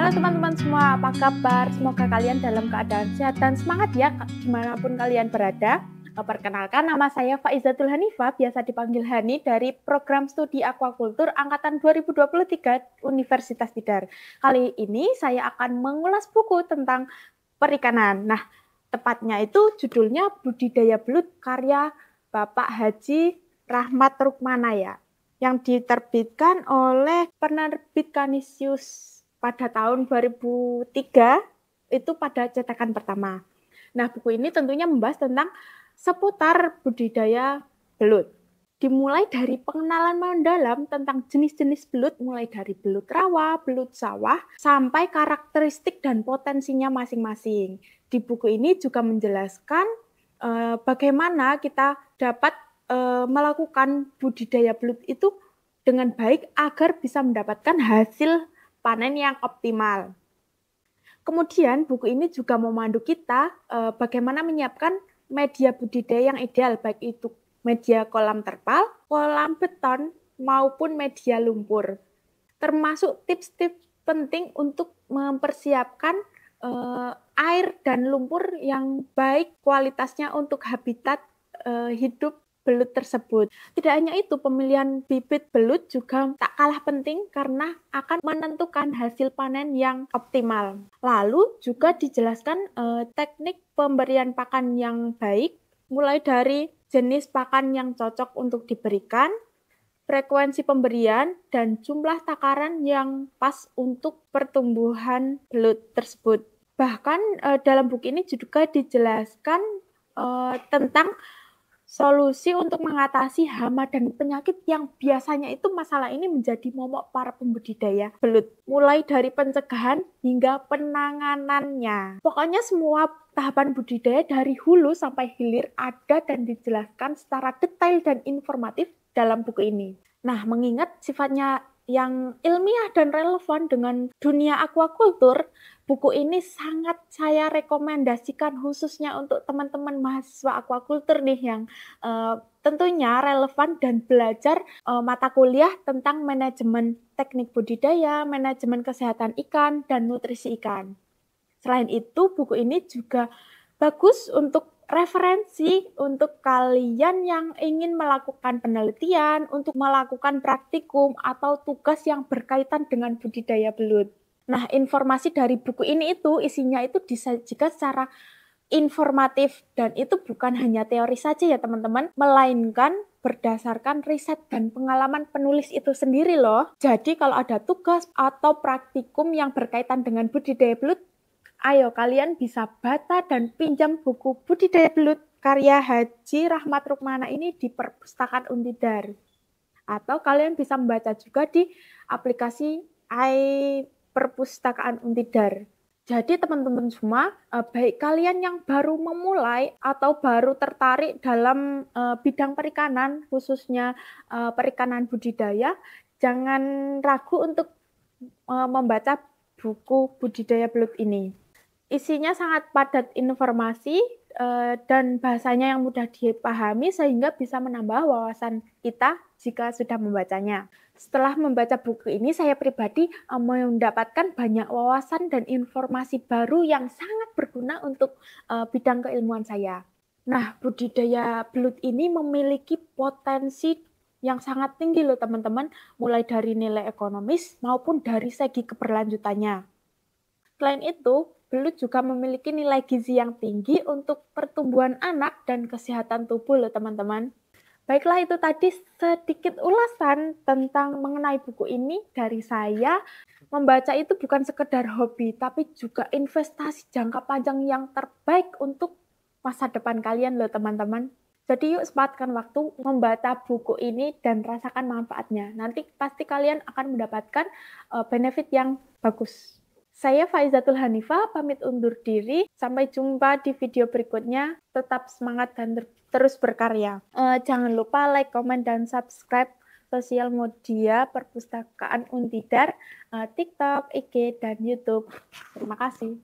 Halo teman-teman semua, apa kabar? Semoga kalian dalam keadaan sehat dan semangat ya, dimanapun kalian berada. Perkenalkan, nama saya Faizatul Hanifah, biasa dipanggil Hani, dari program studi aquaculture Angkatan 2023 Universitas Tidar. Kali ini saya akan mengulas buku tentang perikanan. Nah, tepatnya itu judulnya Budidaya Belut, karya Bapak Haji Rahmat Rukmanaya, yang diterbitkan oleh penerbit Kanisius pada tahun 2003, itu pada cetakan pertama. Nah, buku ini tentunya membahas tentang seputar budidaya belut. Dimulai dari pengenalan mendalam tentang jenis-jenis belut, mulai dari belut rawa, belut sawah, sampai karakteristik dan potensinya masing-masing. Di buku ini juga menjelaskan bagaimana kita dapat melakukan budidaya belut itu dengan baik agar bisa mendapatkan hasil panen yang optimal. Kemudian buku ini juga memandu kita bagaimana menyiapkan media budidaya yang ideal, baik itu media kolam terpal, kolam beton, maupun media lumpur. Termasuk tips-tips penting untuk mempersiapkan air dan lumpur yang baik kualitasnya untuk habitat hidup belut tersebut. Tidak hanya itu, pemilihan bibit belut juga tak kalah penting karena akan menentukan hasil panen yang optimal. Lalu juga dijelaskan teknik pemberian pakan yang baik, mulai dari jenis pakan yang cocok untuk diberikan, frekuensi pemberian, dan jumlah takaran yang pas untuk pertumbuhan belut tersebut. Bahkan dalam buku ini juga dijelaskan tentang solusi untuk mengatasi hama dan penyakit yang biasanya itu masalah ini menjadi momok para pembudidaya belut. Mulai dari pencegahan hingga penanganannya. Pokoknya semua tahapan budidaya dari hulu sampai hilir ada dan dijelaskan secara detail dan informatif dalam buku ini. Nah, mengingat sifatnya yang ilmiah dan relevan dengan dunia aquaculture, buku ini sangat saya rekomendasikan khususnya untuk teman-teman mahasiswa aquaculture nih yang tentunya relevan dan belajar mata kuliah tentang manajemen teknik budidaya, manajemen kesehatan ikan, dan nutrisi ikan. Selain itu, buku ini juga bagus untuk referensi untuk kalian yang ingin melakukan penelitian, untuk melakukan praktikum atau tugas yang berkaitan dengan budidaya belut. Nah, informasi dari buku ini itu isinya itu disajikan secara informatif dan itu bukan hanya teori saja ya teman-teman, melainkan berdasarkan riset dan pengalaman penulis itu sendiri loh. Jadi kalau ada tugas atau praktikum yang berkaitan dengan budidaya belut, ayo kalian bisa baca dan pinjam buku Budidaya Belut karya Haji Rahmat Rukmana ini di perpustakaan Untidar. Atau kalian bisa membaca juga di aplikasi iPerpustakaan Untidar. Jadi teman-teman semua, baik kalian yang baru memulai atau baru tertarik dalam bidang perikanan, khususnya perikanan budidaya, jangan ragu untuk membaca buku Budidaya Belut ini. Isinya sangat padat informasi dan bahasanya yang mudah dipahami sehingga bisa menambah wawasan kita jika sudah membacanya. Setelah membaca buku ini, saya pribadi mendapatkan banyak wawasan dan informasi baru yang sangat berguna untuk bidang keilmuan saya. Nah, budidaya belut ini memiliki potensi yang sangat tinggi loh teman-teman, mulai dari nilai ekonomis maupun dari segi keberlanjutannya. Selain itu, belut juga memiliki nilai gizi yang tinggi untuk pertumbuhan anak dan kesehatan tubuh loh teman-teman. Baiklah, itu tadi sedikit ulasan tentang mengenai buku ini dari saya. Membaca itu bukan sekedar hobi, tapi juga investasi jangka panjang yang terbaik untuk masa depan kalian loh teman-teman. Jadi yuk sempatkan waktu membaca buku ini dan rasakan manfaatnya. Nanti pasti kalian akan mendapatkan benefit yang bagus. Saya Faizatul Hanifah, pamit undur diri. Sampai jumpa di video berikutnya. Tetap semangat dan terus berkarya. Jangan lupa like, komen, dan subscribe sosial media Perpustakaan Untidar, TikTok, IG, dan YouTube. Terima kasih.